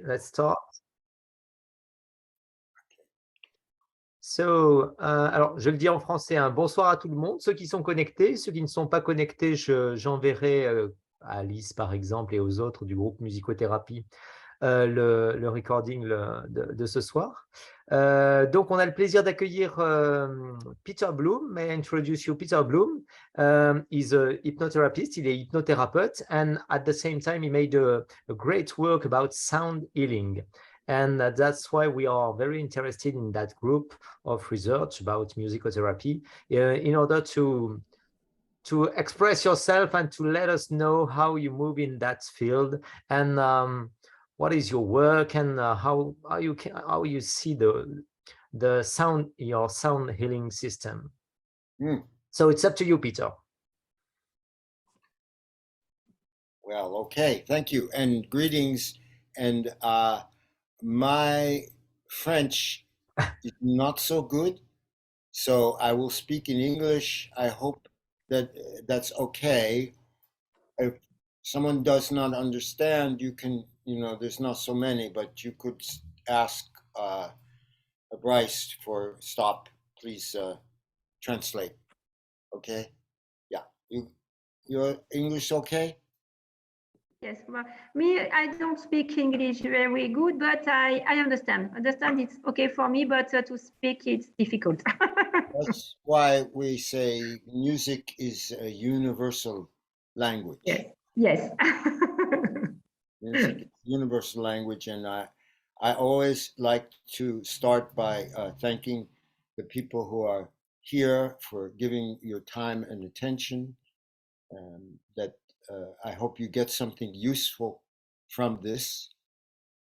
let's start. So, alors, je le dis en français, hein. Bonsoir à tout le monde, ceux qui sont connectés, ceux qui ne sont pas connectés, j'enverrai à Alice, par exemple, et aux autres du groupe Musicothérapie, le recording de ce soir. Donc, on a le plaisir d'accueillir Peter Bloom. May I introduce you, Peter Bloom? He's a hypnotherapist, il est hypnothérapeute, and at the same time, he made a great work about sound healing. And that's why we are very interested in that group of research about musicotherapy in order to express yourself and to let us know how you move in that field and what is your work and how you see the sound, your sound healing system. So it's up to you, Peter. Well, okay, thank you, and greetings. And my French is not so good, so I will speak in English. I hope that that's okay. If someone does not understand, you can, there's not so many, but you could ask Bryce for stop, please translate. Okay? Yeah. Your English okay? Yes, well, me, I don't speak English very good, but I understand. Understand it's okay for me, but to speak it's difficult. That's why we say music is a universal language. Yes. Yes. Music is a universal language, and I always like to start by thanking the people who are here for giving your time and attention. That I hope you get something useful from this,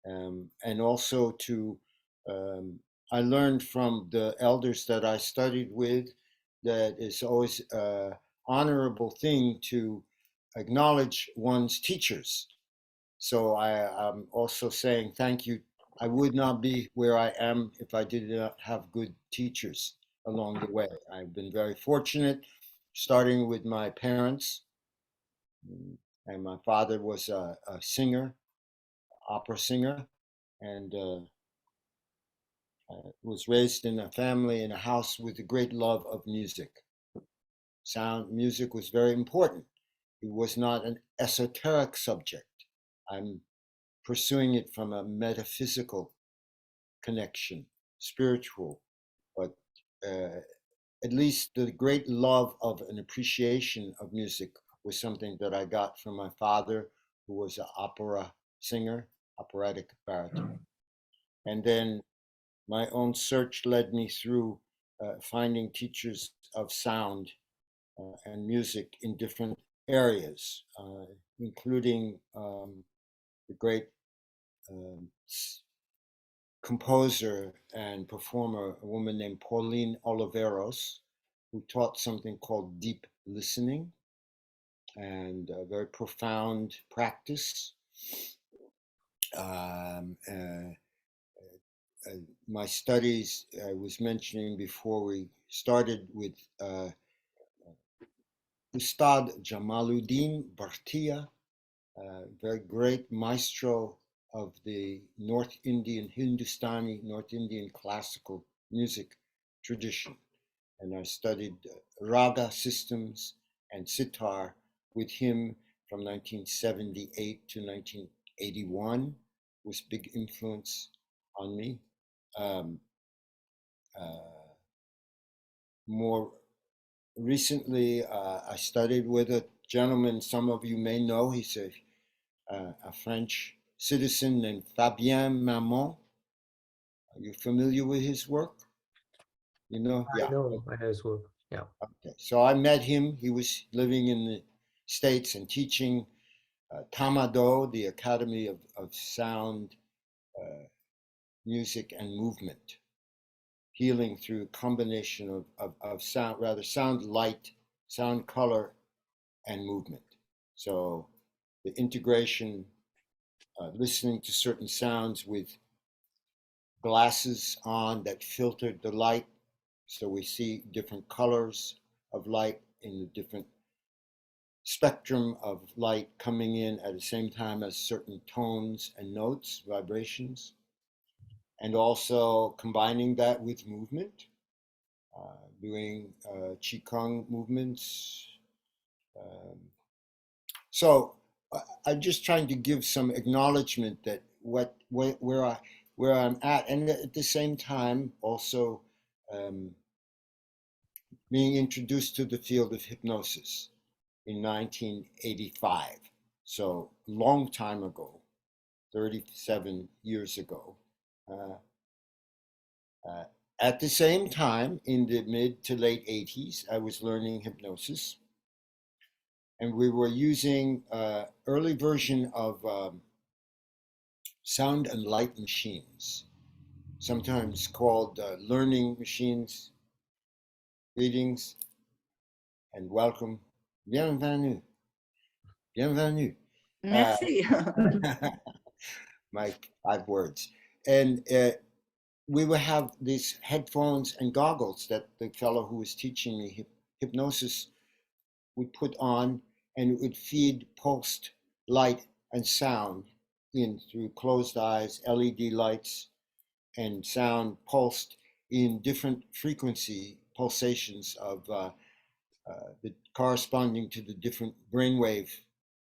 and also to I learned from the elders that I studied with that it's always an honorable thing to acknowledge one's teachers. So I'm also saying thank you. I would not be where I am if I did not have good teachers along the way. I've been very fortunate, starting with my parents. And my father was a singer, opera singer, and was raised in a family in a house with a great love of music. Music was very important. It was not an esoteric subject. I'm pursuing it from a metaphysical connection, spiritual, but at least the great love of an appreciation of music was something that I got from my father, who was an opera singer, operatic baritone. And then my own search led me through finding teachers of sound and music in different areas, including the great composer and performer, a woman named Pauline Oliveros, who taught something called deep listening and a very profound practice. My studies, I was mentioning before we started, with Ustad Jamaluddin Bhartia, very great maestro of the North Indian, Hindustani, North Indian classical music tradition. And I studied raga systems and sitar with him from 1978 to 1981, was big influence on me. More recently, I studied with a gentleman some of you may know. He's a French citizen named Fabien Mamon. Are you familiar with his work? You know? I know his work. Yeah. Okay. So I met him. He was living in the States and teaching Tamado, the Academy of Sound, Music, and Movement. Healing through a combination of sound, rather sound, light, sound, color, and movement. So the integration, listening to certain sounds with glasses on that filtered the light, so we see different colors of light in the different spectrum of light coming in at the same time as certain tones and notes, vibrations, and also combining that with movement, doing Qigong movements. So I'm just trying to give some acknowledgement that where I'm at, and at the same time also being introduced to the field of hypnosis in 1985. So long time ago, 37 years ago. At the same time, in the mid to late 80s, I was learning hypnosis. And we were using early version of sound and light machines, sometimes called learning machines. Greetings and welcome. Bienvenue. Bienvenue. Merci. My 5 words. And we would have these headphones and goggles that the fellow who was teaching me hypnosis would put on, and it would feed pulsed light and sound in through closed eyes, LED lights, and sound pulsed in different frequency pulsations of the corresponding to the different brainwave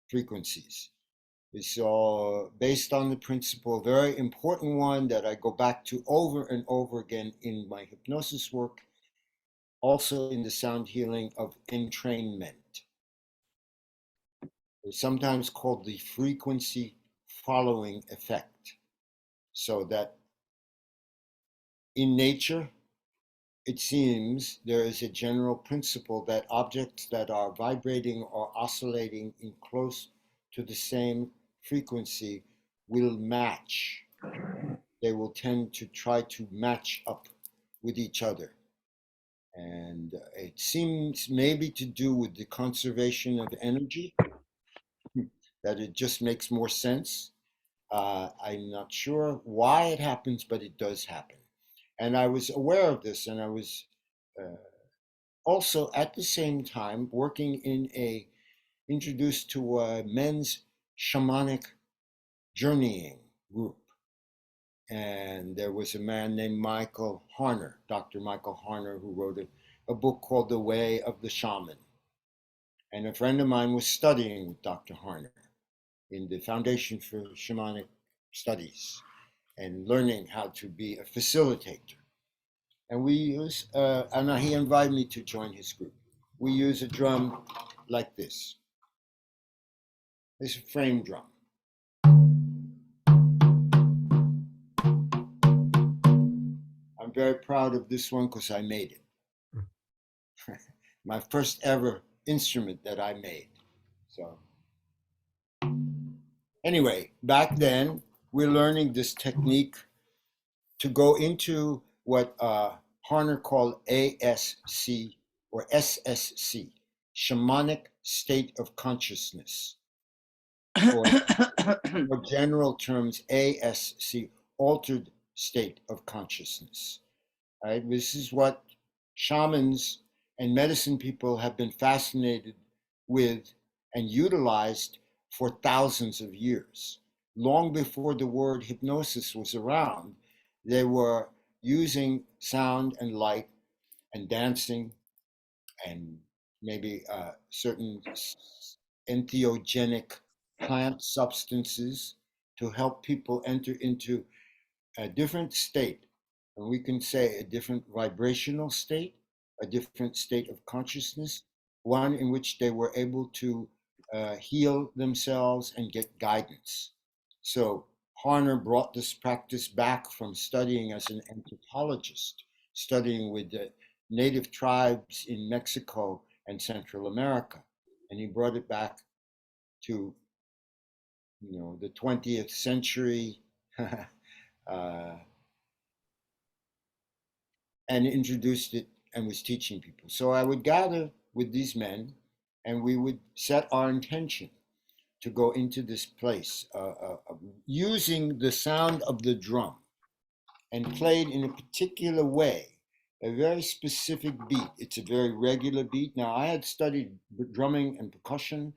frequencies. It's all based on the principle, very important one that I go back to over and over again in my hypnosis work, also in the sound healing, of entrainment. It's sometimes called the frequency following effect. So that in nature, it seems there is a general principle that objects that are vibrating or oscillating in close to the same frequency will match. They will tend to try to match up with each other. And it seems maybe to do with the conservation of energy, that it just makes more sense. I'm not sure why it happens, but it does happen. And I was aware of this, and I was also at the same time working introduced to a men's shamanic journeying group. And there was a man named Michael Harner, Dr. Michael Harner, who wrote a book called The Way of the Shaman. And a friend of mine was studying with Dr. Harner in the Foundation for Shamanic Studies and learning how to be a facilitator. And we use, and he invited me to join his group. We use a drum like this. It's a frame drum. I'm very proud of this one because I made it. My first ever instrument that I made. So anyway, back then we're learning this technique to go into what Harner called ASC or SSC, shamanic state of consciousness, or general terms ASC, altered state of consciousness. Right? This is what shamans and medicine people have been fascinated with and utilized for thousands of years. Long before the word hypnosis was around, they were using sound and light and dancing and maybe certain entheogenic plant substances to help people enter into a different state. And we can say a different vibrational state, a different state of consciousness, one in which they were able to heal themselves and get guidance. So Harner brought this practice back from studying as an anthropologist, studying with the native tribes in Mexico and Central America. And he brought it back to, the 20th century and introduced it and was teaching people. So I would gather with these men and we would set our intention to go into this place using the sound of the drum and played in a particular way a very specific beat. It's a very regular beat. Now, I had studied drumming and percussion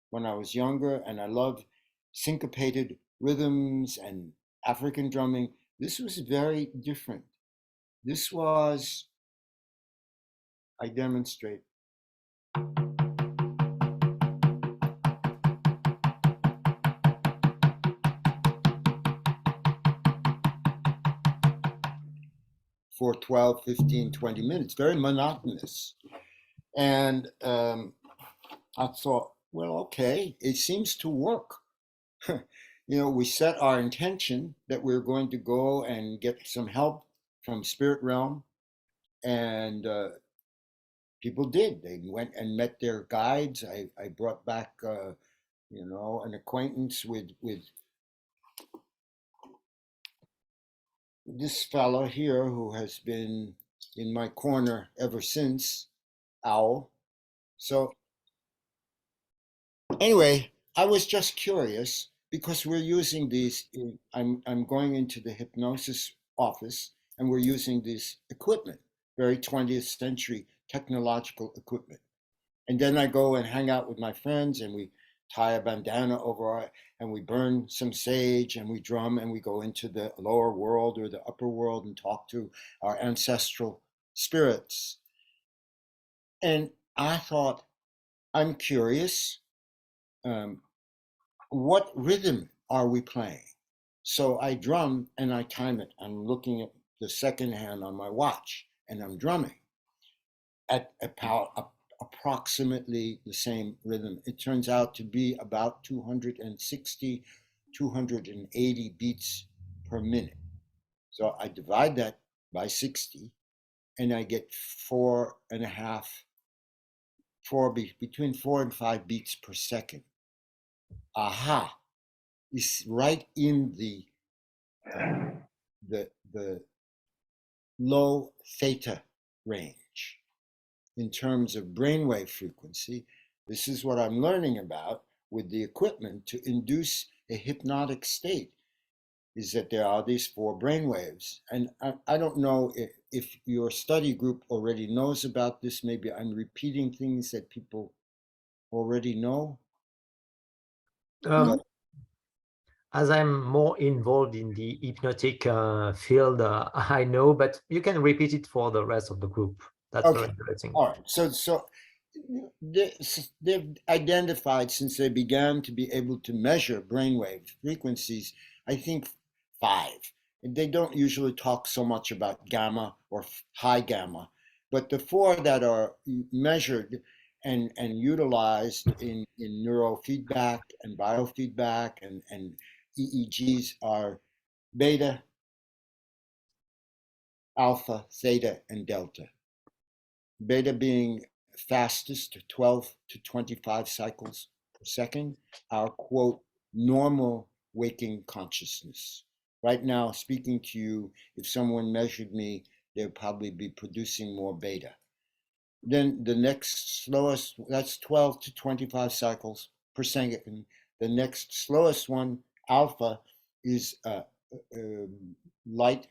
when I was younger, and I loved syncopated rhythms and African drumming. This was very different. This was, I demonstrate. For 12, 15, 20 minutes, very monotonous. And I thought, well, okay, it seems to work. You know, we set our intention that we're going to go and get some help from spirit realm, and people did. They went and met their guides. I brought back, you know, an acquaintance with this fellow here who has been in my corner ever since, Owl. So anyway, I was just curious because we're using these. I'm going into the hypnosis office and we're using this equipment, very 20th century technological equipment. And then I go and hang out with my friends and we tie a bandana over our, and we burn some sage and we drum and we go into the lower world or the upper world and talk to our ancestral spirits. And I thought, I'm curious, what rhythm are we playing? So I drum and I time it. I'm looking at the second hand on my watch and I'm drumming at approximately the same rhythm. It turns out to be about 260, 280 beats per minute. So I divide that by 60 and I get between 4 and 5 beats per second. Aha, it's right in the low theta range in terms of brainwave frequency. This is what I'm learning about with the equipment to induce a hypnotic state, is that there are these 4 brainwaves. And I don't know if your study group already knows about this. Maybe I'm repeating things that people already know. As I'm more involved in the hypnotic field, I know, but you can repeat it for the rest of the group. That's Okay. very interesting. All right. So they've identified, since they began to be able to measure brainwave frequencies, I think 5. And they don't usually talk so much about gamma or high gamma, but the 4 that are measured and utilized in neurofeedback and biofeedback and EEGs are beta, alpha, theta, and delta. Beta being fastest, 12 to 25 cycles per second, our quote, normal waking consciousness. Right now, speaking to you, if someone measured me, they'd probably be producing more beta. Then the next slowest, that's 12 to 25 cycles per second. The next slowest one, alpha, is light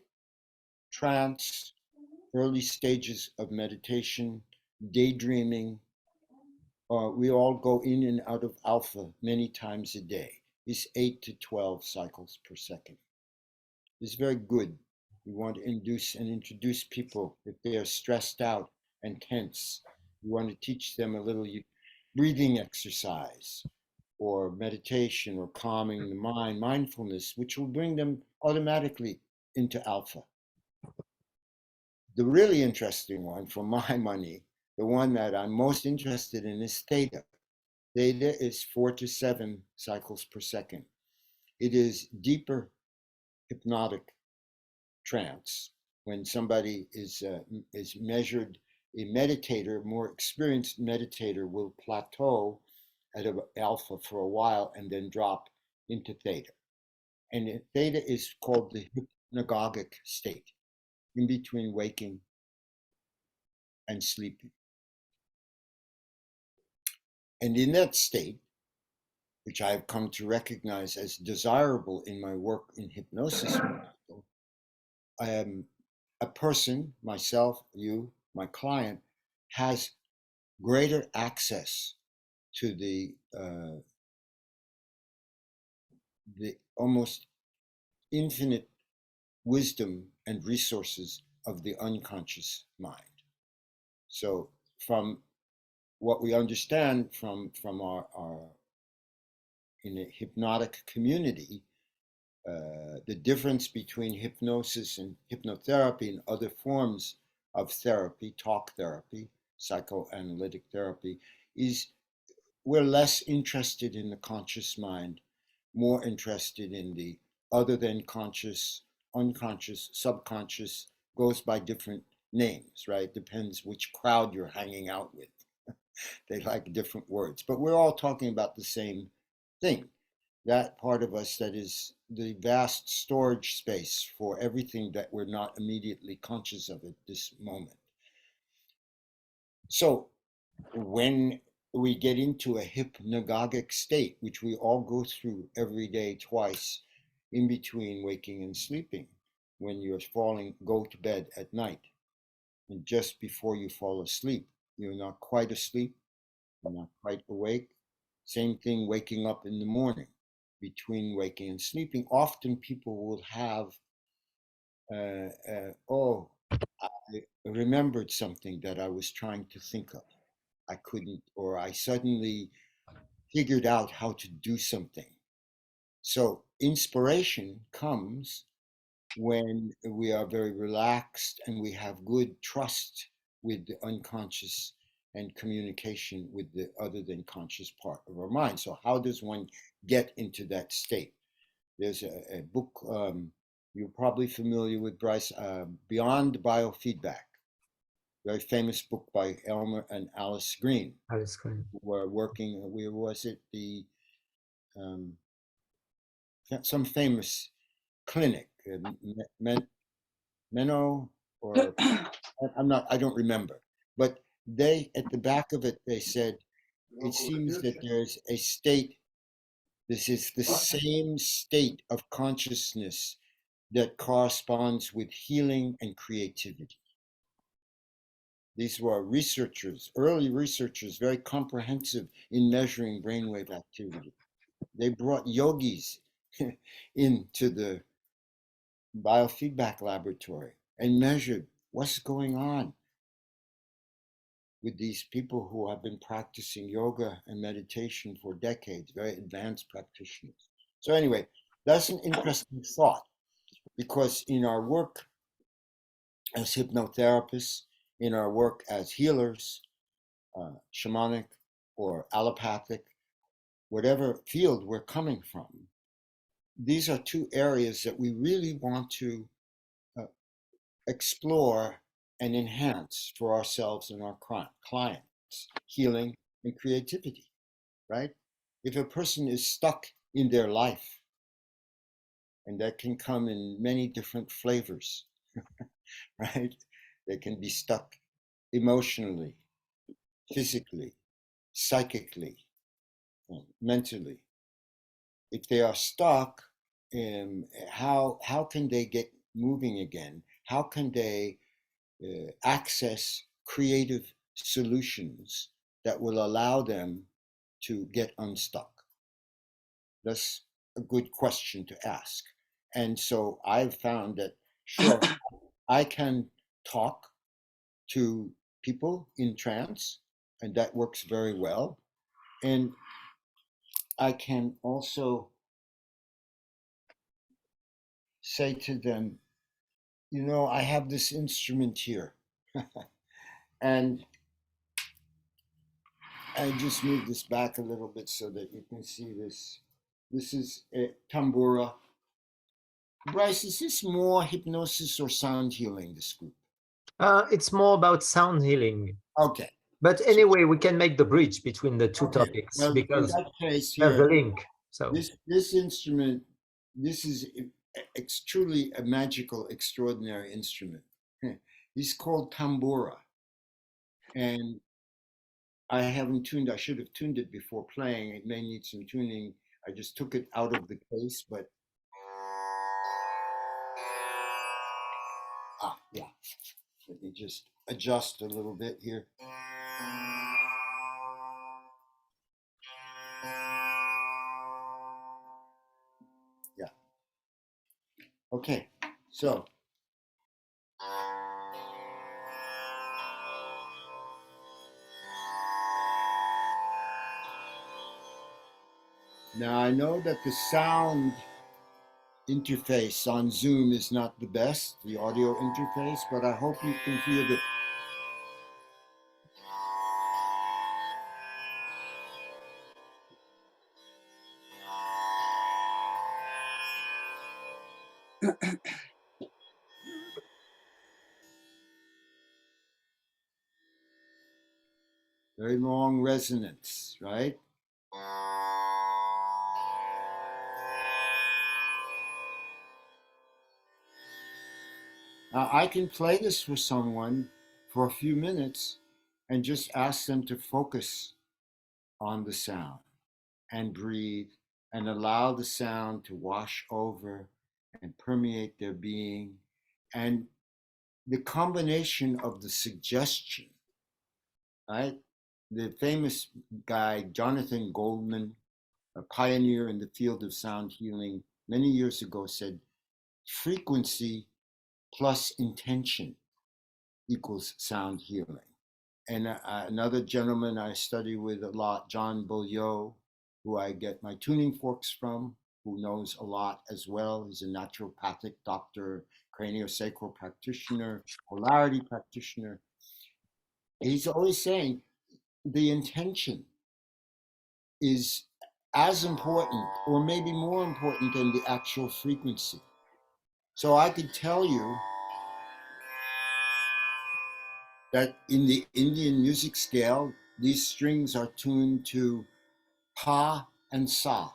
trance, early stages of meditation, daydreaming. We all go in and out of alpha many times a day. It's 8 to 12 cycles per second. It's very good. We want to induce and introduce people if they are stressed out and tense. We want to teach them a little breathing exercise or meditation or calming the mind, mindfulness, which will bring them automatically into alpha. The really interesting one, for my money, the one that I'm most interested in, is theta. Theta is 4 to 7 cycles per second. It is deeper hypnotic trance. When somebody is measured, a meditator, more experienced meditator, will plateau at alpha for a while and then drop into theta. And theta is called the hypnagogic state, in between waking and sleeping. And in that state, which I've come to recognize as desirable in my work in hypnosis, a person, myself, you, my client, has greater access to the almost infinite wisdom and resources of the unconscious mind. So from what we understand from our in a hypnotic community, the difference between hypnosis and hypnotherapy and other forms of therapy, talk therapy, psychoanalytic therapy, is we're less interested in the conscious mind, more interested in the other than conscious, unconscious, subconscious, goes by different names, right? Depends which crowd you're hanging out with. They like different words, but we're all talking about the same thing. That part of us that is the vast storage space for everything that we're not immediately conscious of at this moment. So when we get into a hypnagogic state, which we all go through every day twice in between waking and sleeping, when you're go to bed at night, and just before you fall asleep, you're not quite asleep, you're not quite awake. Same thing waking up in the morning. Between waking and sleeping, often people will have, oh, I remembered something that I was trying to think of. I couldn't, or I suddenly figured out how to do something. So inspiration comes when we are very relaxed and we have good trust with the unconscious and communication with the other than conscious part of our mind. So how does one get into that state? There's a book, you're probably familiar with, Bryce, Beyond Biofeedback. Very famous book by Elmer and Alice Green. Alice Green. Who were working, where was it? Some famous clinic, Menno, or I don't remember. But they, at the back of it, they said, it seems that there's a state, this is the same state of consciousness that corresponds with healing and creativity. These were researchers, early researchers, very comprehensive in measuring brainwave activity. They brought yogis into the biofeedback laboratory and measured what's going on with these people who have been practicing yoga and meditation for decades, very advanced practitioners. So anyway, that's an interesting thought, because in our work as hypnotherapists, in our work as healers, shamanic or allopathic, whatever field we're coming from, these are two areas that we really want to explore and enhance for ourselves and our clients, healing and creativity, right? If a person is stuck in their life, and that can come in many different flavors, right? They can be stuck emotionally, physically, psychically, mentally. If they are stuck, how can they get moving again? How can they access creative solutions that will allow them to get unstuck? That's a good question to ask. And so I've found that, sure, I can talk to people in trance, and that works very well. And I can also say to them, you know, I have this instrument here. And I just move this back a little bit so that you can see this. This is a tambura. Bryce, is this more hypnosis or sound healing, this group? It's more about sound healing. Okay. But anyway, we can make the bridge between the two topics, well, because in that case there's here, a link. So this instrument, this is truly a magical, extraordinary instrument. It's called tambura. And I haven't tuned, I should have tuned it before playing. It may need some tuning. I just took it out of the case, but Yeah. Let me just adjust a little bit here. Yeah. Okay, so now I know that the sound interface on Zoom is not the best, the audio interface, but I hope you can hear the very long resonance, right? Now, I can play this for someone for a few minutes and just ask them to focus on the sound and breathe and allow the sound to wash over and permeate their being. And the combination of the suggestion, right? The famous guy, Jonathan Goldman, a pioneer in the field of sound healing, many years ago said, frequency plus intention equals sound healing. And another gentleman I study with a lot, John Beaulieu, who I get my tuning forks from, who knows a lot as well. He's a naturopathic doctor, craniosacral practitioner, polarity practitioner. He's always saying the intention is as important or maybe more important than the actual frequency. So I could tell you that in the Indian music scale, these strings are tuned to pa and sa.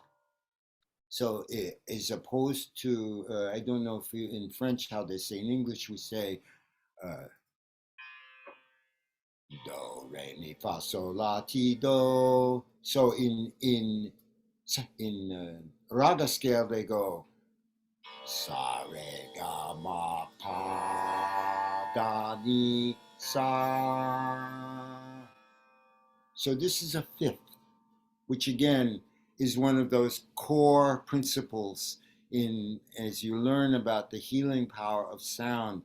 So as opposed to, I don't know if you, in French how they say, in English we say do, re, mi, fa, sol, la, ti, do. So in raga scale they go sa, re, ga, ma, pa, da, ni, sa. So this is a fifth, which again is one of those core principles in as you learn about the healing power of sound.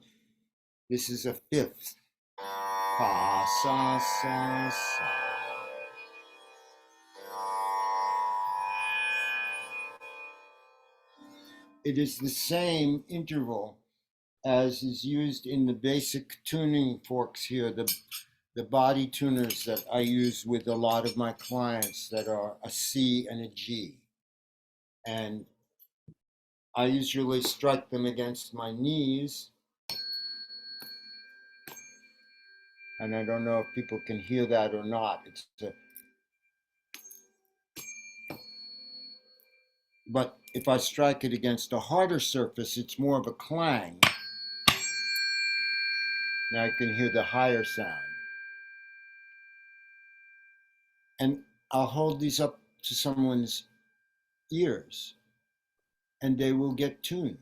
This is a fifth. Pa, sa, sa, sa. It is the same interval as is used in the basic tuning forks here, the body tuners that I use with a lot of my clients that are a C and a G. And I usually strike them against my knees. And I don't know if people can hear that or not. But if I strike it against a harder surface, it's more of a clang. Now I can hear the higher sound. And I'll hold these up to someone's ears and they will get tuned.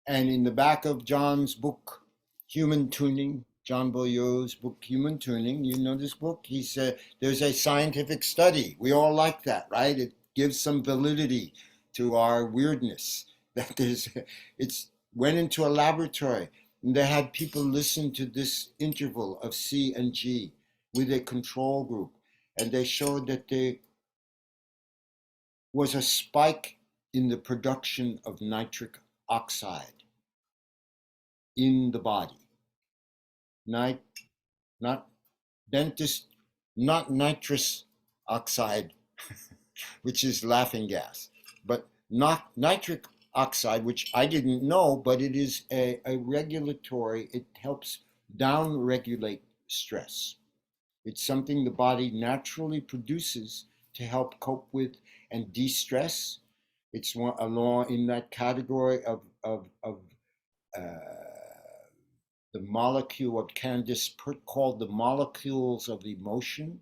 And in the back of John's book, Human Tuning, John Beaulieu's book, Human Tuning, you know this book? He said there's a scientific study. We all like that, right? It gives some validity to our weirdness. That it's went into a laboratory and they had people listen to this interval of C and G with a control group. And they showed that there was a spike in the production of nitric oxide in the body. Not dentist, not nitrous oxide, which is laughing gas, but not nitric oxide, which I didn't know, but it is a regulatory, it helps down regulate stress. It's something the body naturally produces to help cope with and de-stress. It's along in that category of the molecule, what Candice Pert called the molecules of emotion,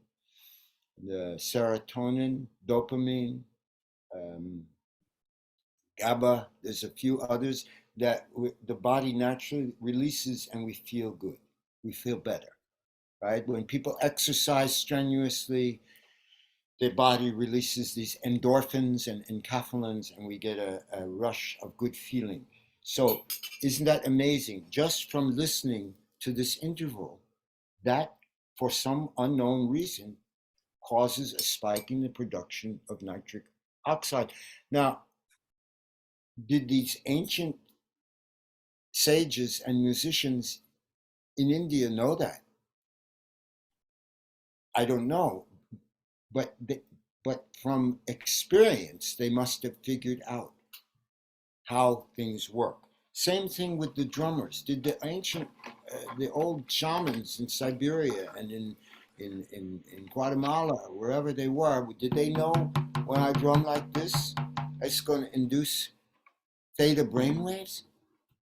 the serotonin, dopamine, GABA, there's a few others. that the body naturally releases and we feel good. We feel better, right? When people exercise strenuously, their body releases these endorphins and enkephalins, and we get a rush of good feeling. So isn't that amazing? Just from listening to this interval, that for some unknown reason causes a spike in the production of nitric oxide. Now, did these ancient sages and musicians in India know that? I don't know, but from experience, they must have figured out how things work. Same thing with the drummers. Did the ancient, the old shamans in Siberia and in Guatemala, wherever they were, did they know when I drum like this, it's going to induce theta brainwaves?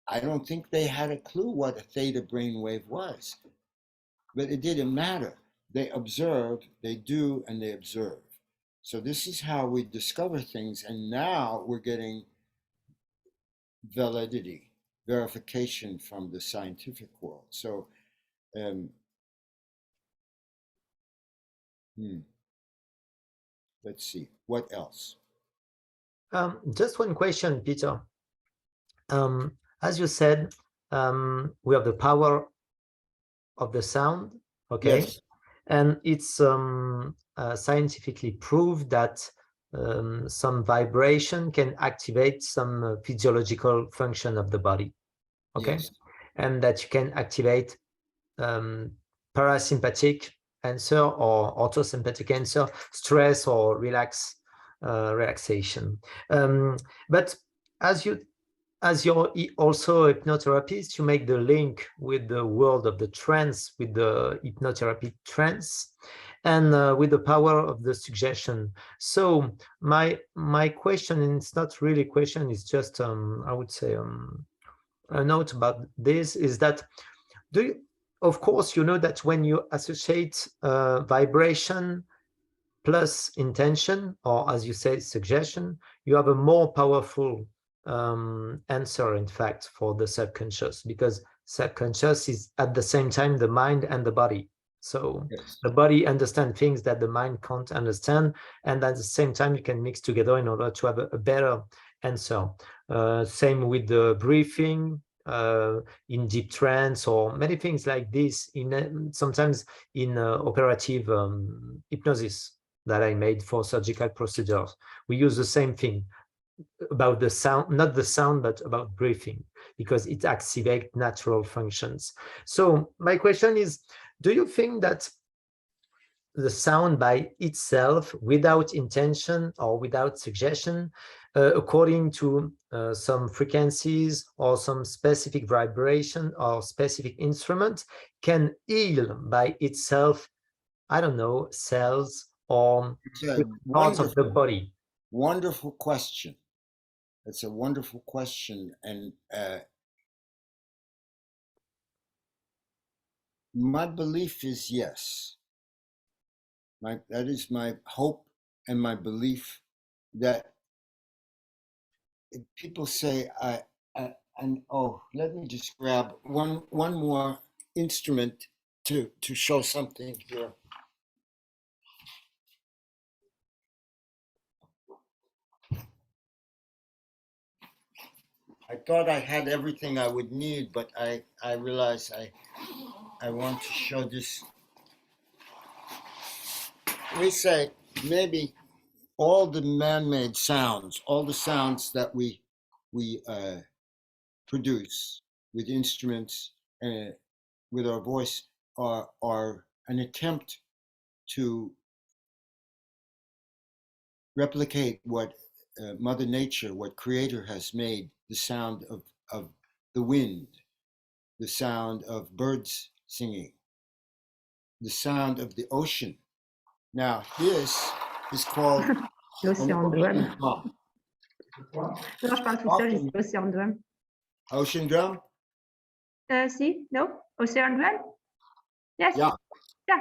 I don't think they had a clue what a theta brainwave was, but it didn't matter. They observe, they do, and they observe. So this is how we discover things, and now we're getting validity, verification from the scientific world. So, let's see, what else? Just one question, Peter. As you said, we have the power of the sound, okay? Yes. And it's scientifically proved that some vibration can activate some physiological function of the body, okay? Yes. And that you can activate parasympathetic answer or orthosympathetic answer, stress or relaxation. But as you're also a hypnotherapist, you make the link with the world of the trance, with the hypnotherapy trance, and with the power of the suggestion. So my question, and it's not really a question, it's just I would say a note about this, is that of course you know that when you associate vibration plus intention, or as you say, suggestion, you have a more powerful answer, in fact, for the subconscious, because subconscious is at the same time the mind and the body. So Yes. the body understands things that the mind can't understand, and at the same time you can mix together in order to have a better answer. Same with the breathing, in deep trance, or many things like this, sometimes in operative hypnosis that I made for surgical procedures. We use the same thing about the sound, not the sound, but about breathing, because it activates natural functions. So my question is, do you think that the sound by itself, without intention or without suggestion, according to some frequencies or some specific vibration or specific instrument, can heal by itself, I don't know, cells or parts of the body? Wonderful question. That's a wonderful question. And my belief is yes. That is my hope and my belief, that people say, let me just grab one more instrument to show something here. I thought I had everything I would need, but I realized I want to show this. We say maybe all the man-made sounds, all the sounds that we produce with instruments and with our voice are an attempt to replicate what Mother Nature, what Creator has made, the sound of the wind, the sound of birds singing, the sound of the ocean. Now, this is called l'Océan Drum. drum. Non, je parle toute seule, je dis Ocean Drum. Ocean drum? See? No? Ocean Drum? Yes? Yeah. Yeah.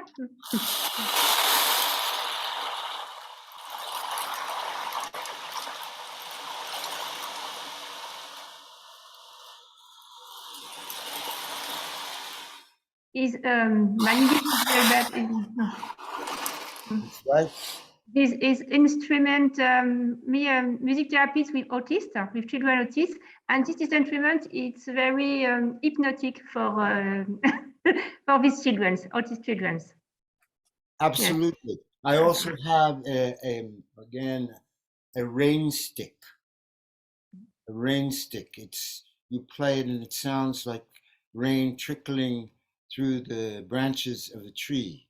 is my English is very bad. Right? This is instrument, music therapist with autists, with children autists, and this instrument it's very hypnotic for for these children, autistic children. Absolutely. I also have again a rain stick. A rain stick. It's you play it and it sounds like rain trickling through the branches of the tree.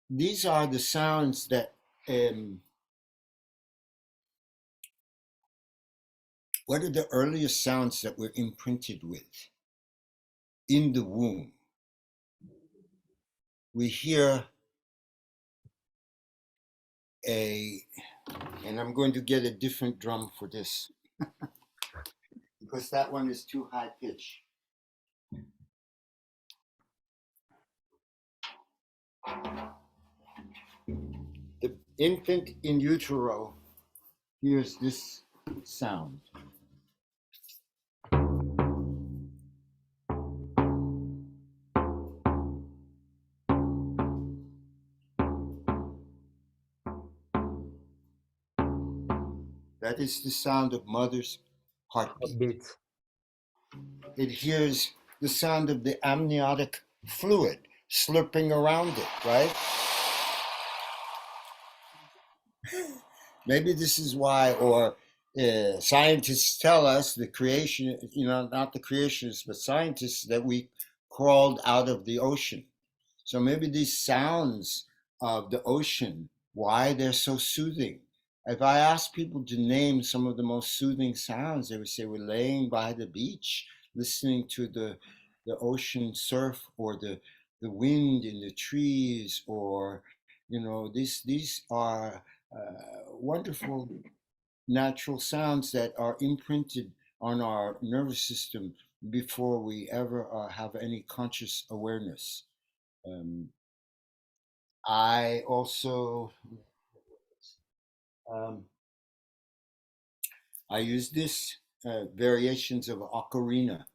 These are the sounds that what are the earliest sounds that we're imprinted with? In the womb. We hear and I'm going to get a different drum for this because that one is too high pitch. The infant in utero hears this sound. That is the sound of mother's heartbeat. It hears the sound of the amniotic fluid slurping around it, right? Maybe this is why, or scientists tell us the creation, not the creationists, but scientists, that we crawled out of the ocean. So maybe these sounds of the ocean, why they're so soothing. If I ask people to name some of the most soothing sounds, they would say we're laying by the beach, listening to the ocean surf, or the wind in the trees, or these are wonderful natural sounds that are imprinted on our nervous system before we ever have any conscious awareness. I also I use this variations of ocarina.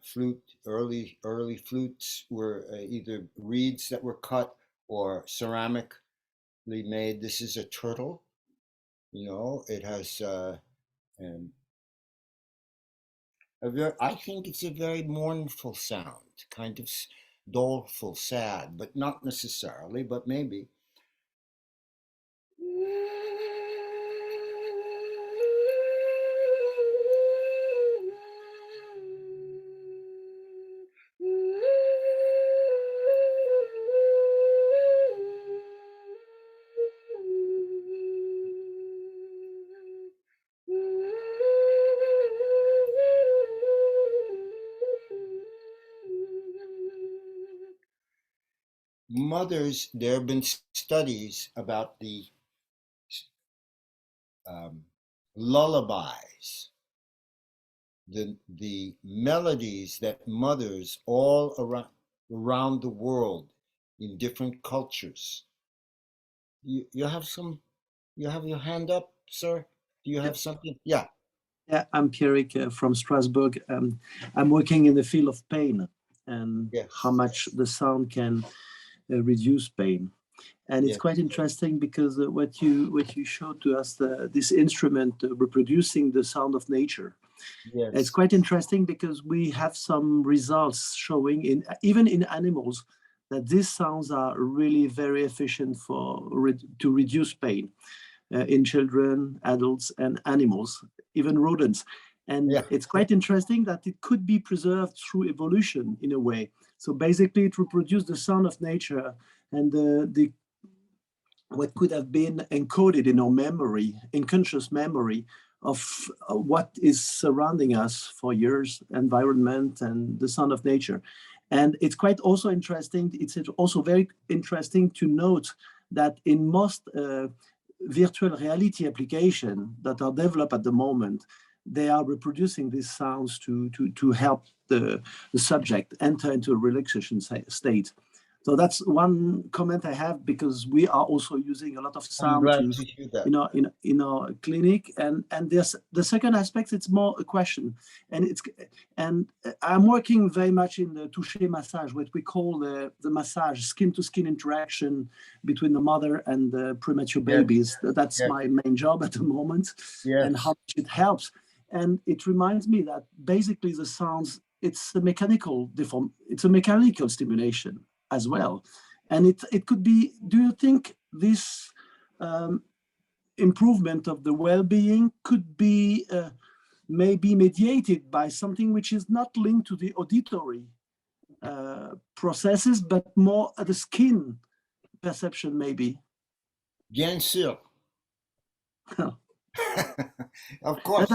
Flute, early flutes were either reeds that were cut or ceramically made. This is a turtle. It has I think it's a very mournful sound, kind of doleful, sad, but not necessarily, but maybe. Mothers, there have been studies about the lullabies, the melodies that mothers all around the world in different cultures. You have your hand up, sir? Do you have something? Yeah. Yeah, I'm Pierrick from Strasbourg. I'm working in the field of pain and how much the sound can reduce pain. And it's quite interesting because what you showed to us, this instrument reproducing the sound of nature. Yes. It's quite interesting because we have some results showing even in animals that these sounds are really very efficient to reduce pain in children, adults, and animals, even rodents. And it's quite interesting that it could be preserved through evolution in a way. So basically, it reproduces the sound of nature and what could have been encoded in our memory, in conscious memory of what is surrounding us for years, environment and the sound of nature. And it's quite also interesting. It's also very interesting to note that in most virtual reality applications that are developed at the moment, they are reproducing these sounds to help the subject enter into a relaxation state. So that's one comment I have, because we are also using a lot of sound I'm glad to hear that. in our clinic. And there's the second aspect, it's more a question. And I'm working very much in the toucher massage, what we call the massage, skin-to-skin interaction between the mother and the premature babies. That's my main job at the moment, and how much it helps. And it reminds me that basically the sounds, it's a mechanical stimulation as well. And it could be, do you think this improvement of the well-being could be maybe mediated by something which is not linked to the auditory processes, but more at the skin perception, maybe? Bien sûr. Of course.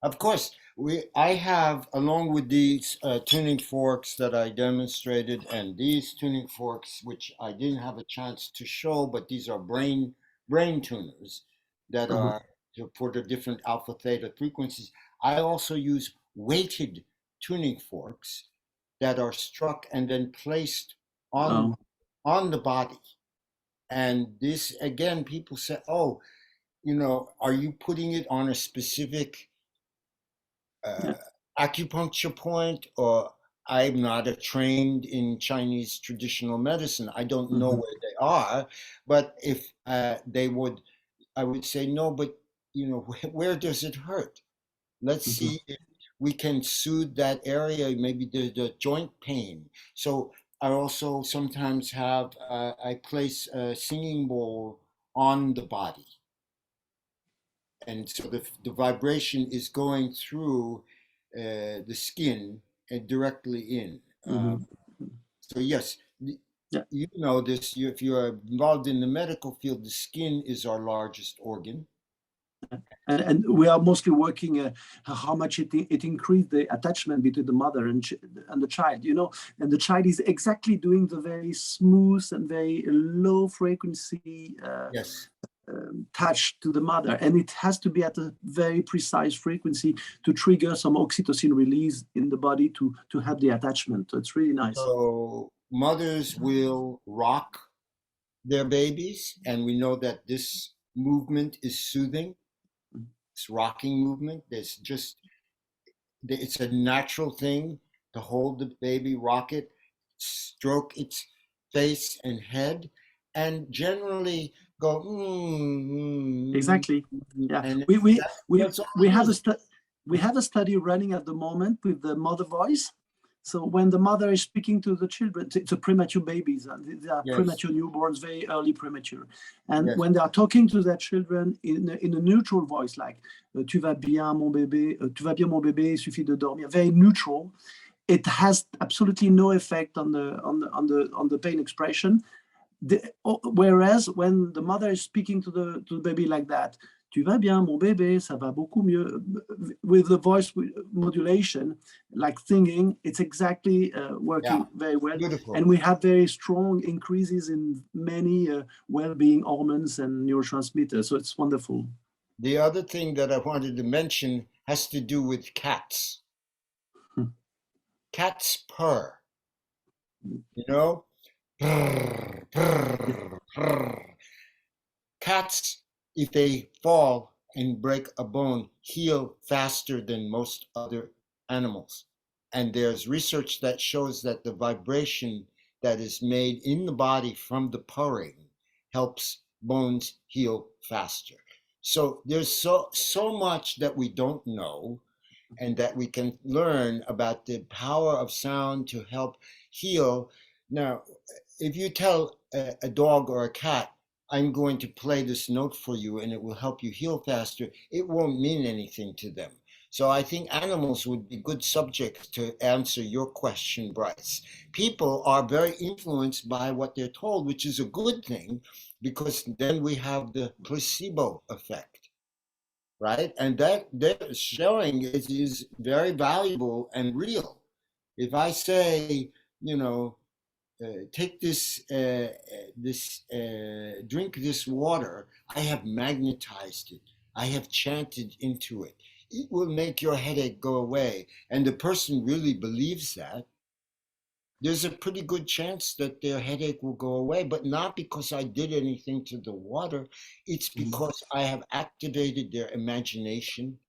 Of course, I have, along with these tuning forks that I demonstrated, and these tuning forks, which I didn't have a chance to show, but these are brain tuners that are for the different alpha theta frequencies. I also use weighted tuning forks that are struck and then placed on the body. And this, again, people say, oh, you know, are you putting it on a specific acupuncture point? Or I'm not trained in Chinese traditional medicine. I don't know where they are, but if they would, I would say, no, but you know, where does it hurt? Let's see if we can soothe that area, maybe the joint pain. So I also sometimes have, I place a singing bowl on the body. And so the vibration is going through the skin and directly in. So yes, you know this, if you're involved in the medical field, the skin is our largest organ. And we are mostly working how much it increased the attachment between the mother and the child, you know, and the child is exactly doing the very smooth and very low frequency touch to the mother, and it has to be at a very precise frequency to trigger some oxytocin release in the body to have the attachment. So it's really nice. So mothers will rock their babies, and we know that this movement is soothing. It's rocking movement. It's a natural thing to hold the baby, rock it, stroke its face and head, and generally go exactly. Yeah, and we have a study running at the moment with the mother voice. So when the mother is speaking to the children, it's a premature babies, they are premature newborns, very early premature. And when they are talking to their children in a neutral voice, like tu vas bien mon bébé, il suffit de dormir, very neutral, it has absolutely no effect on the pain expression. Whereas when the mother is speaking to the baby like that, tu vas bien mon bébé, ça va beaucoup mieux, with the voice modulation, like singing, it's exactly working very well. Beautiful. And we have very strong increases in many well-being hormones and neurotransmitters, so it's wonderful. The other thing that I wanted to mention has to do with cats. Cats purr, you know? Cats, if they fall and break a bone, heal faster than most other animals. And there's research that shows that the vibration that is made in the body from the purring helps bones heal faster. So there's so much that we don't know, and that we can learn about the power of sound to help heal. Now, if you tell a dog or a cat, I'm going to play this note for you and it will help you heal faster, it won't mean anything to them. So I think animals would be good subjects to answer your question, Bryce. People are very influenced by what they're told, which is a good thing, because then we have the placebo effect, right? And that showing is very valuable and real. If I say, you know, take this, drink this water, I have magnetized it, I have chanted into it, it will make your headache go away. And the person really believes that, there's a pretty good chance that their headache will go away, but not because I did anything to the water. It's because I have activated their imagination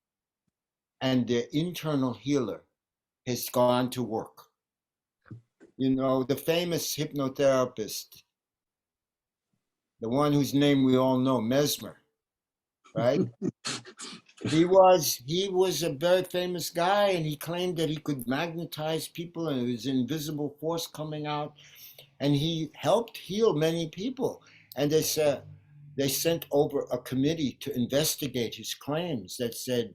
and their internal healer has gone to work. You know, the famous hypnotherapist, the one whose name we all know, Mesmer, right? He was a very famous guy, and he claimed that he could magnetize people, and it was an invisible force coming out, and he helped heal many people. And they sent over a committee to investigate his claims that said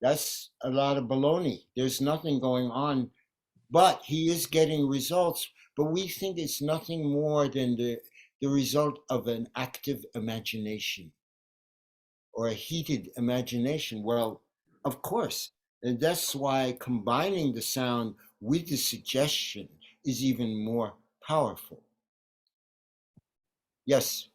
that's a lot of baloney. There's nothing going on, but he is getting results. But we think it's nothing more than the result of an active imagination or a heated imagination. Well, of course, and that's why combining the sound with the suggestion is even more powerful. Yes.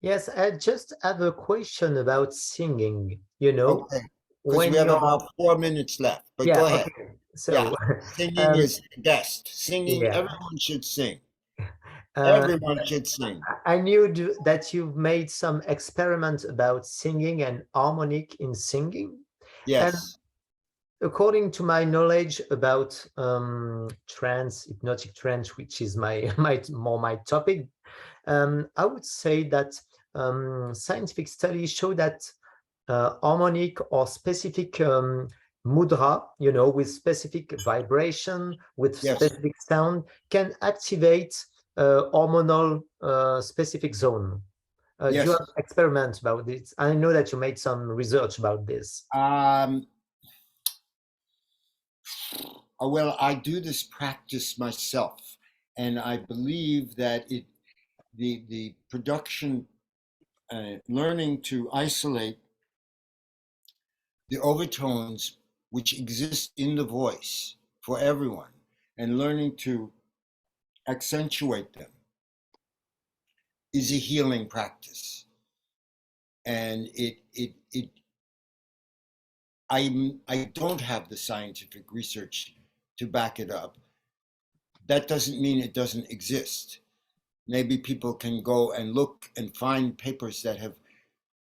Yes, I just have a question about singing, you know. Okay. Because we have about 4 minutes left, but yeah, go ahead. okay. So, yeah. Singing is best. Singing, everyone should sing. Everyone should sing. I knew that you've made some experiments about singing and harmonic in singing. Yes. And according to my knowledge about trance, hypnotic trance, which is more my topic, I would say that scientific studies show that harmonic or specific mudra, you know, with specific vibration, with specific sound, can activate hormonal specific zone. Do you have experiments about this? I know that you made some research about this. Well, I do this practice myself, and I believe that the production, learning to isolate the overtones which exist in the voice for everyone, and learning to accentuate them is a healing practice. And I don't have the scientific research to back it up. That doesn't mean it doesn't exist. Maybe people can go and look and find papers that have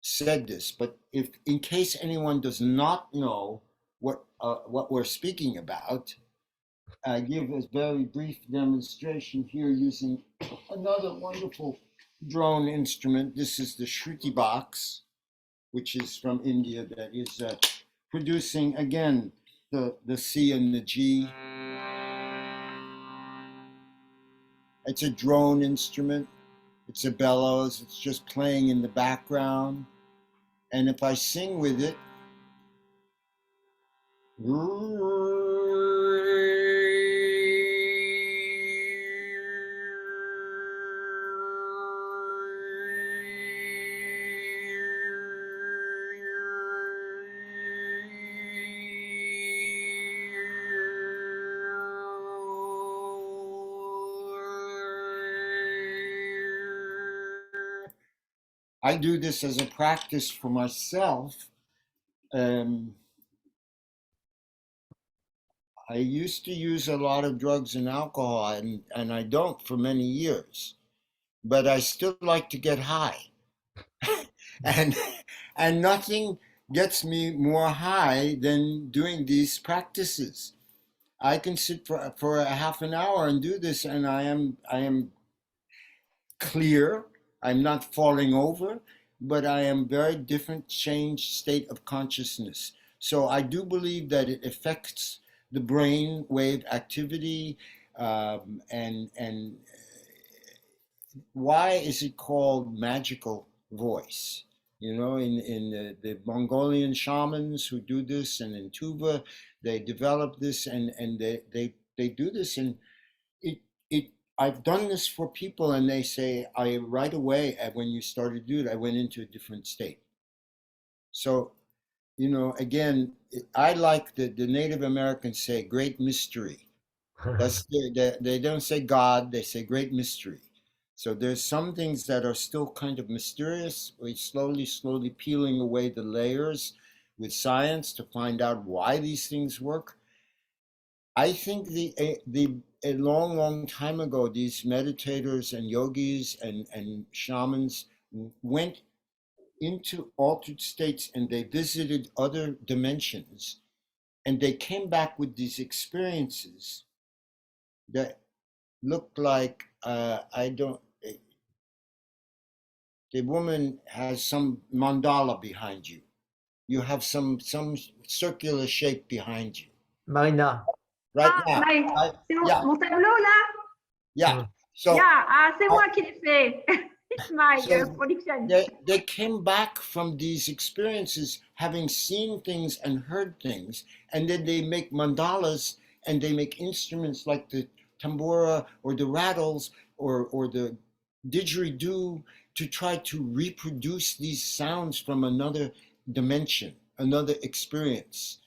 said this, but if in case anyone does not know what we're speaking about, I give a very brief demonstration here using another wonderful drone instrument. This is the Shruti box, which is from India, that is producing again the C and the G. It's a drone instrument. It's a bellows. It's just playing in the background. And if I sing with it, I do this as a practice for myself. I used to use a lot of drugs and alcohol, and I don't for many years, but I still like to get high. and nothing gets me more high than doing these practices. I can sit for a half an hour and do this, and I am clear. I'm not falling over, but I am very different, changed state of consciousness. So I do believe that it affects the brain wave activity, and why is it called magical voice? You know, in the Mongolian shamans who do this, and in Tuva, they develop this, and they do this, and I've done this for people, and they say, I right away, when you started to do it, I went into a different state. So, you know, again, I like the Native Americans say great mystery. They don't say God, they say great mystery. So there's some things that are still kind of mysterious. We're slowly peeling away the layers with science to find out why these things work. I think the a long, long time ago, these meditators and yogis and shamans went into altered states and they visited other dimensions, and they came back with these experiences that looked like the woman has some mandala behind you. You have some circular shape behind you. Marina. Right now. C'est mon tableau là? Yeah. So c'est moi qui l'ai fait. It's my production. They came back from these experiences having seen things and heard things, and then they make mandalas and they make instruments like the tambura or the rattles or the didgeridoo to try to reproduce these sounds from another dimension, another experience.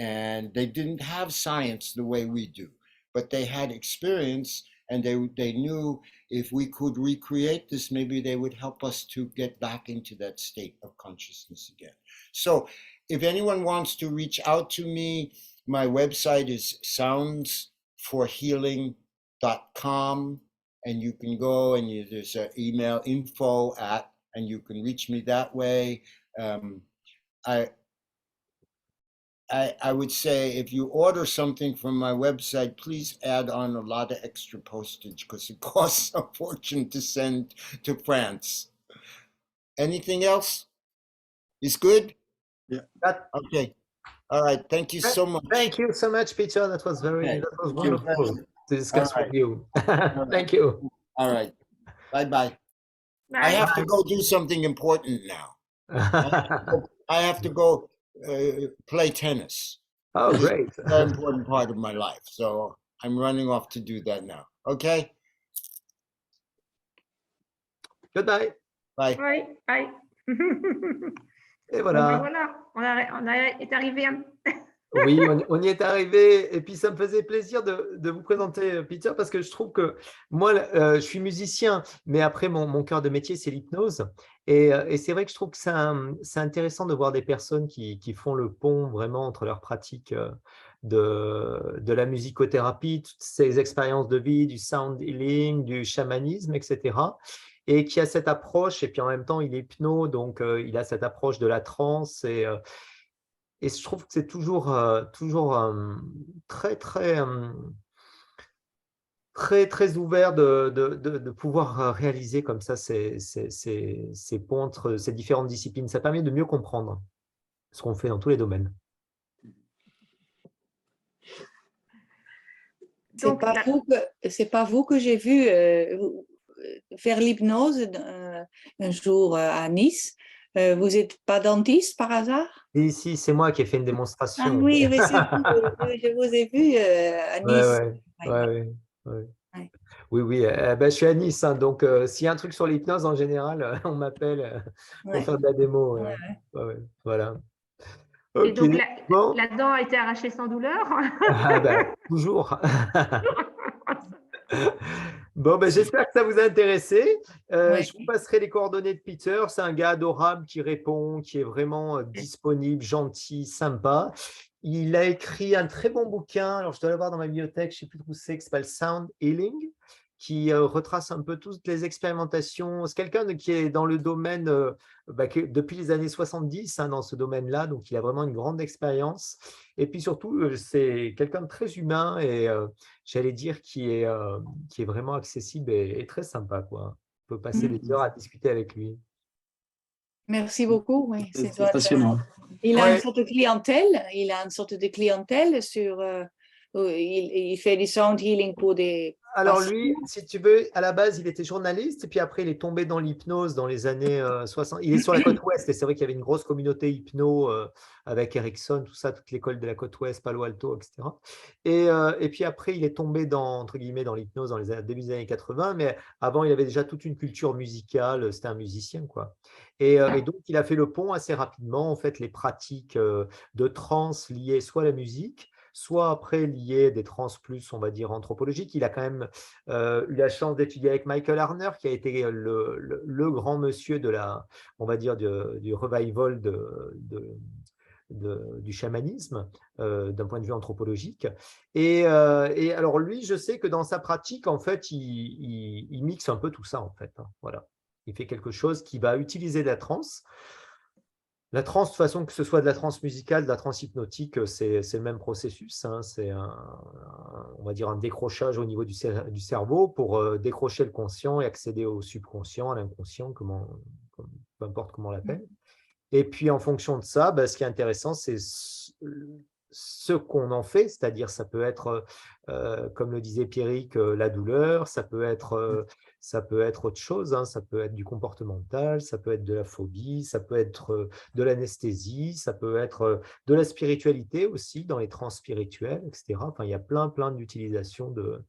And they didn't have science the way we do, but they had experience, and they knew if we could recreate this, maybe they would help us to get back into that state of consciousness again. So if anyone wants to reach out to me, my website is soundsforhealing.com, and you can go and there's an email info@, and you can reach me that way. I would say if you order something from my website, please add on a lot of extra postage because it costs a fortune to send to France. Anything else? Is good? Yeah. Okay. All right. Thank you so much. Thank you so much, Peter. That was wonderful to discuss with you. Thank you. All right. Bye-bye. I have to go do something important now. I have to go play tennis. Oh, great. It's a very important part of my life. So I'm running off to do that now. Okay? Goodbye. Bye. Bye. Et voilà. On est arrivé. Oui, on y est arrivé. Et puis, ça me faisait plaisir de vous présenter Peter parce que je trouve que moi, je suis musicien, mais après, mon cœur de métier, c'est l'hypnose. Et c'est vrai que je trouve que c'est intéressant de voir des personnes qui font le pont vraiment entre leur pratique de la musicothérapie, toutes ces expériences de vie, du sound healing, du chamanisme, etc. Et qui a cette approche, et puis en même temps, il est hypno, donc il a cette approche de la transe. Et je trouve que c'est toujours très ouvert de pouvoir réaliser comme ça ces ponts entre ces différentes disciplines. Ça permet de mieux comprendre ce qu'on fait dans tous les domaines. C'est pas vous que j'ai vu faire l'hypnose un jour à Nice. Vous n'êtes pas dentiste par hasard? Si, c'est moi qui ai fait une démonstration. Ah oui, mais je vous ai vu à Nice. Oui. Je suis à Nice, hein, donc s'il y a un truc sur l'hypnose, en général, on m'appelle pour faire de la démo. Voilà. Okay. Et donc, la dent a été arrachée sans douleur? Toujours. Bon, j'espère que ça vous a intéressé. Je vous passerai les coordonnées de Peter. C'est un gars adorable qui répond, qui est vraiment disponible, gentil, sympa. Il a écrit un très bon bouquin. Alors, je dois l'avoir dans ma bibliothèque. Je ne sais plus où c'est, qui s'appelle Sound Healing, qui retrace un peu toutes les expérimentations. C'est quelqu'un qui est dans le domaine depuis les années 70, hein, dans ce domaine-là. Donc, il a vraiment une grande expérience. Et puis surtout, c'est quelqu'un de très humain et j'allais dire qui est vraiment accessible et très sympa, quoi. On peut passer des heures à discuter avec lui. Merci beaucoup. Oui, c'est passionnant. Il a une sorte de clientèle sur... il fait du sound healing pour des... Alors lui, si tu veux, à la base, il était journaliste et puis après, il est tombé dans l'hypnose dans les années 60. Il est sur la côte ouest et c'est vrai qu'il y avait une grosse communauté hypno avec Erickson, tout ça, toute l'école de la côte ouest, Palo Alto, etc. Et puis après, il est tombé entre guillemets, dans l'hypnose dans les début des années 80, mais avant, il avait déjà toute une culture musicale, c'était un musicien, quoi. Et donc, il a fait le pont assez rapidement, en fait, les pratiques de trance liées soit à la musique, soit après lié des trans plus, on va dire, anthropologiques. Il a quand même eu la chance d'étudier avec Michael Harner, qui a été le grand monsieur de on va dire, du revival du chamanisme d'un point de vue anthropologique. Et alors lui, je sais que dans sa pratique, en fait, il mixe un peu tout ça, en fait. Hein, voilà. Il fait quelque chose qui va utiliser la transe. La transe, de toute façon, que ce soit de la transe musicale, de la transe hypnotique, c'est le même processus. Hein. C'est on va dire un décrochage au niveau du cerveau pour décrocher le conscient et accéder au subconscient, à l'inconscient, peu importe comment on l'appelle. Et puis, en fonction de ça, ce qui est intéressant, c'est ce qu'on en fait, c'est-à-dire ça peut être, comme le disait Pierrick, la douleur, ça peut être autre chose, hein, ça peut être du comportemental, ça peut être de la phobie, ça peut être de l'anesthésie, ça peut être de la spiritualité aussi, dans les trans spirituels, etc. Enfin, il y a plein d'utilisations de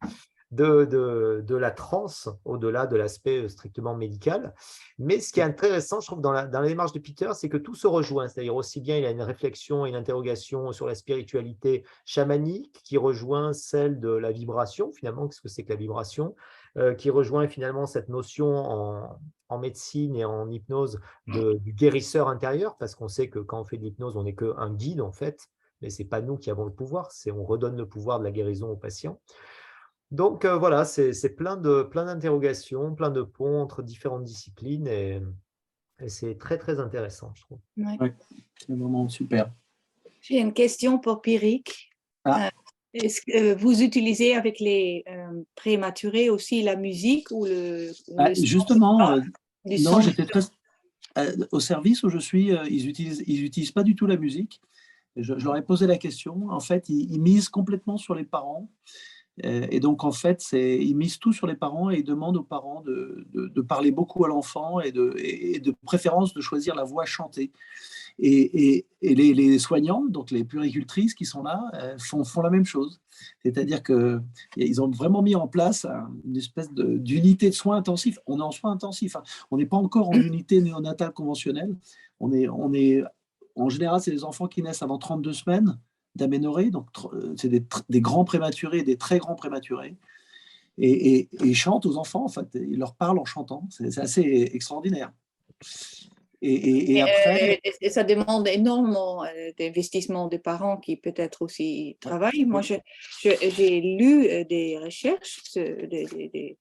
la transe, au-delà de l'aspect strictement médical. Mais ce qui est intéressant, je trouve, dans la démarche de Peter, c'est que tout se rejoint. C'est-à-dire aussi bien, il y a une réflexion et une interrogation sur la spiritualité chamanique qui rejoint celle de la vibration, finalement, qu'est-ce que c'est que la vibration, qui rejoint finalement cette notion en médecine et en hypnose du guérisseur intérieur, parce qu'on sait que quand on fait de l'hypnose, on n'est qu'un guide, en fait, mais ce n'est pas nous qui avons le pouvoir, on redonne le pouvoir de la guérison au patient. Donc voilà, c'est plein d'interrogations, plein de ponts entre différentes disciplines et c'est très intéressant, je trouve. Ouais. Ouais, c'est vraiment super. J'ai une question pour Pierrick. Est-ce que vous utilisez avec les prématurés aussi la musique ou le justement, non, j'étais très... au service où je suis, ils utilisent pas du tout la musique. Je leur ai posé la question. En fait, ils misent complètement sur les parents. Et donc, en fait, ils misent tout sur les parents et ils demandent aux parents de parler beaucoup à l'enfant et de préférence de choisir la voix chantée. Et les soignants, donc les puéricultrices qui sont là, font la même chose. C'est-à-dire qu'ils ont vraiment mis en place une espèce d'unité de soins intensifs. On est en soins intensifs. Hein. On n'est pas encore en unité néonatale conventionnelle. On est, en général, c'est les enfants qui naissent avant 32 semaines d'aménorrhée. Donc, c'est des grands prématurés, des très grands prématurés. Et ils chantent aux enfants, en fait. Ils leur parlent en chantant. C'est assez extraordinaire. Et après, ça demande énormément d'investissement des parents qui peut-être aussi travaillent. Moi, j'ai lu des recherches, des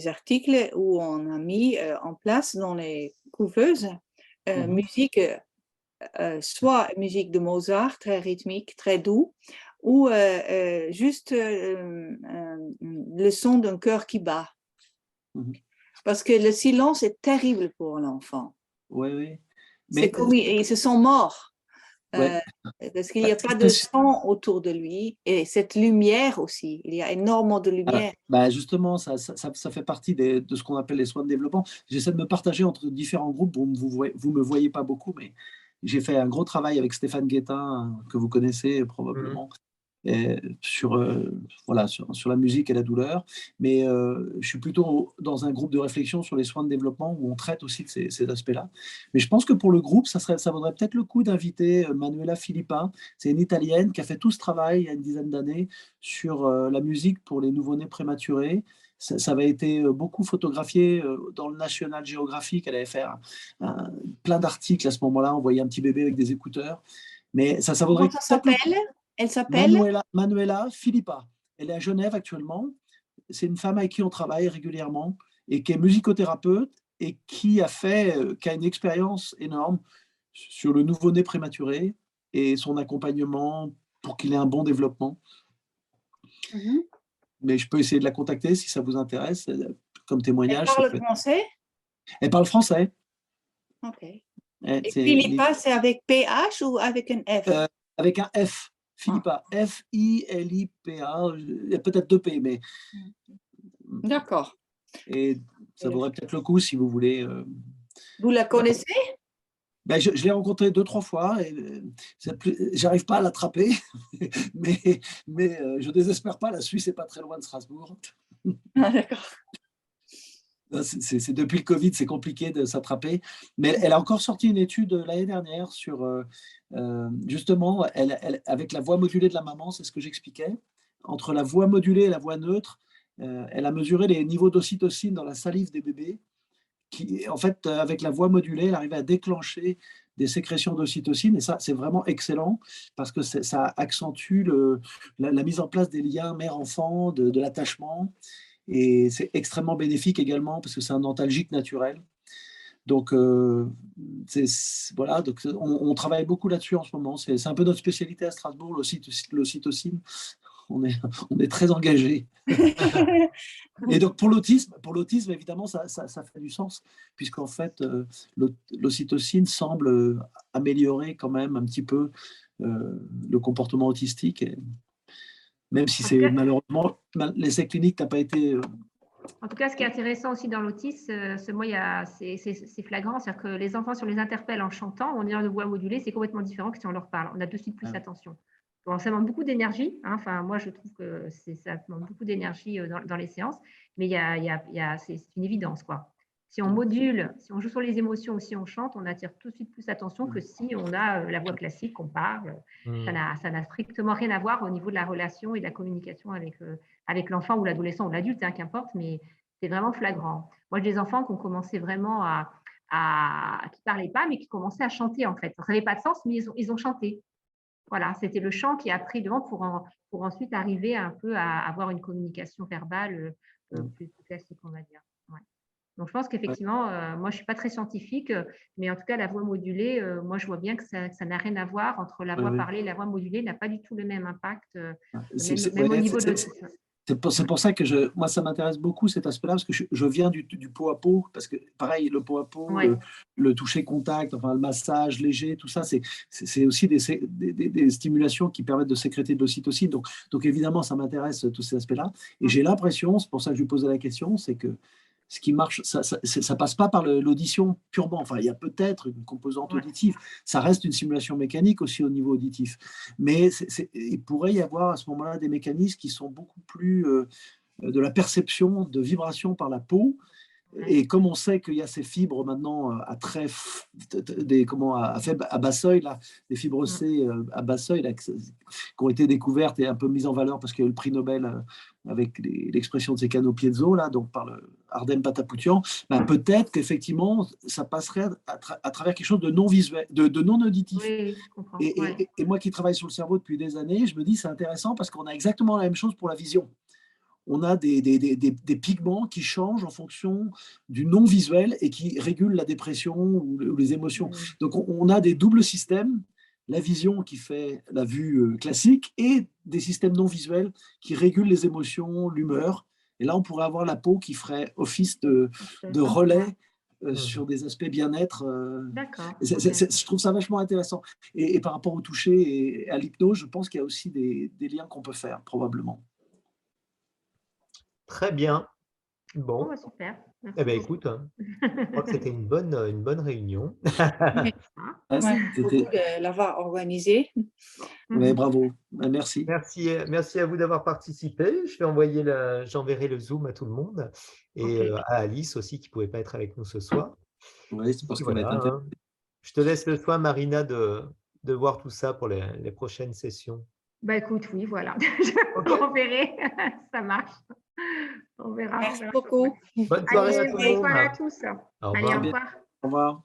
articles où on a mis en place dans les couveuses musique, soit musique de Mozart, très rythmique, très doux, ou juste le son d'un cœur qui bat. Parce que le silence est terrible pour l'enfant. Oui. C'est comme ils se sentent morts. Ouais. Parce qu'il n'y a pas de son autour de lui. Et cette lumière aussi, il y a énormément de lumière. Justement, ça fait partie de ce qu'on appelle les soins de développement. J'essaie de me partager entre différents groupes. Vous ne me voyez pas beaucoup, mais j'ai fait un gros travail avec Stéphane Guettin, que vous connaissez probablement. Sur la musique et la douleur, mais je suis plutôt dans un groupe de réflexion sur les soins de développement où on traite aussi de ces aspects-là. Mais je pense que pour le groupe, ça vaudrait peut-être le coup d'inviter Manuela Filippa. C'est une Italienne qui a fait tout ce travail il y a une dizaine d'années sur la musique pour les nouveau-nés prématurés. Ça avait été beaucoup photographié dans le National Geographic. Elle avait fait plein d'articles à ce moment-là. On voyait un petit bébé avec des écouteurs. Mais ça vaudrait. Comment ça s'appelle ? Elle s'appelle Manuela Filippa. Elle est à Genève actuellement. C'est une femme avec qui on travaille régulièrement et qui est musicothérapeute et qui a une expérience énorme sur le nouveau-né prématuré et son accompagnement pour qu'il ait un bon développement. Mais je peux essayer de la contacter si ça vous intéresse comme témoignage. Elle parle français ? Elle parle français. Ok. Et Filippa, c'est avec PH ou avec un F ? Avec un F. Filippa, F-I-L-I-P-A, il y a peut-être 2 P, mais... D'accord. Et ça vaudrait peut-être le coup si vous voulez... Vous la connaissez ? Je l'ai rencontrée 2-3 fois, et j'arrive pas à l'attraper, mais je désespère pas, la Suisse n'est pas très loin de Strasbourg. D'accord. C'est depuis le Covid, c'est compliqué de s'attraper. Mais elle a encore sorti une étude l'année dernière sur, justement, avec la voix modulée de la maman, c'est ce que j'expliquais. Entre la voix modulée et la voix neutre, elle a mesuré les niveaux d'ocytocine dans la salive des bébés. En fait, avec la voix modulée, elle arrivait à déclencher des sécrétions d'ocytocine, et ça, c'est vraiment excellent parce que ça accentue la mise en place des liens mère-enfant, de l'attachement, et c'est extrêmement bénéfique également parce que c'est un antalgique naturel. Donc, voilà, donc on travaille beaucoup là-dessus en ce moment. C'est un peu notre spécialité à Strasbourg, l'ocytocine. On est très engagés. Et donc, pour l'autisme, évidemment, ça fait du sens, puisqu'en fait, l'ocytocine semble améliorer quand même un petit peu le comportement autistique, même si c'est malheureusement, l'essai clinique n'a pas été... En tout cas, ce qui est intéressant aussi dans l'autisme, c'est flagrant, c'est-à-dire que les enfants, si on les interpelle en chantant, on est en voix modulée, c'est complètement différent que si on leur parle. On a de suite plus attention. Bon, ça demande beaucoup d'énergie. Hein. Enfin, moi, je trouve que ça demande beaucoup d'énergie dans les séances, mais c'est une évidence, quoi. Si on module, si on joue sur les émotions ou si on chante, on attire tout de suite plus attention que si on a la voix classique, qu'on parle. Ça n'a strictement rien à voir au niveau de la relation et de la communication avec l'enfant ou l'adolescent ou l'adulte, hein, qu'importe, mais c'est vraiment flagrant. Moi, j'ai des enfants qui ont commencé vraiment qui ne parlaient pas, mais qui commençaient à chanter, en fait. Ça n'avait pas de sens, mais ils ont chanté. Voilà, c'était le chant qui a pris devant pour ensuite arriver un peu à avoir une communication verbale plus classique, on va dire. Ouais. Donc, je pense qu'effectivement, moi, je ne suis pas très scientifique, mais en tout cas, la voix modulée, moi, je vois bien que ça n'a rien à voir entre la voix parlée et la voix modulée, n'a pas du tout le même impact, même au niveau de l'autisme. C'est pour ça que moi, ça m'intéresse beaucoup cet aspect-là, parce que je viens du pot à pot, parce que pareil, le pot à pot, le toucher contact, enfin, le massage léger, tout ça, c'est aussi des stimulations qui permettent de sécréter de l'ocytocine. Donc évidemment, ça m'intéresse, tous ces aspects-là. Et j'ai l'impression, c'est pour ça que je lui posais la question, c'est que ce qui marche, ça passe pas par l'audition purement. Enfin, il y a peut-être une composante auditive. Ça reste une simulation mécanique aussi au niveau auditif. Mais il pourrait y avoir à ce moment-là des mécanismes qui sont beaucoup plus de la perception de vibrations par la peau. Et comme on sait qu'il y a ces fibres maintenant à bas seuil, là, des fibres C à bas seuil, là, qui ont été découvertes et un peu mises en valeur parce qu'il y a eu le prix Nobel avec l'expression de ces canaux piezo, là, donc par le Ardem Patapoutian, ben peut-être qu'effectivement, ça passerait à travers quelque chose de non visuel, de non auditif. Oui, je comprends. Et moi qui travaille sur le cerveau depuis des années, je me dis c'est intéressant parce qu'on a exactement la même chose pour la vision. On a des pigments qui changent en fonction du non-visuel et qui régulent la dépression ou les émotions. Donc, on a des doubles systèmes, la vision qui fait la vue classique et des systèmes non-visuels qui régulent les émotions, l'humeur. Et là, on pourrait avoir la peau qui ferait office de relais sur des aspects bien-être. D'accord. Je trouve ça vachement intéressant. Et par rapport au toucher et à l'hypnose, je pense qu'il y a aussi des liens qu'on peut faire, probablement. Très bien. Bon. Oh, super. Eh bien, écoute, je crois que c'était une bonne réunion. Merci beaucoup de l'avoir organisé. Oui, bravo. Merci. Merci à vous d'avoir participé. J'enverrai le Zoom à tout le monde et à Alice aussi qui ne pouvait pas être avec nous ce soir. Oui, c'est parce qu'on est hein. Je te laisse le soin, Marina, de voir tout ça pour les prochaines sessions. Bah écoute, oui, voilà. On verra. Ça marche. On verra. Merci beaucoup. Bonne soirée à tout le monde. Bonne soirée à tous. Au Allez, revoir. au revoir. Au revoir.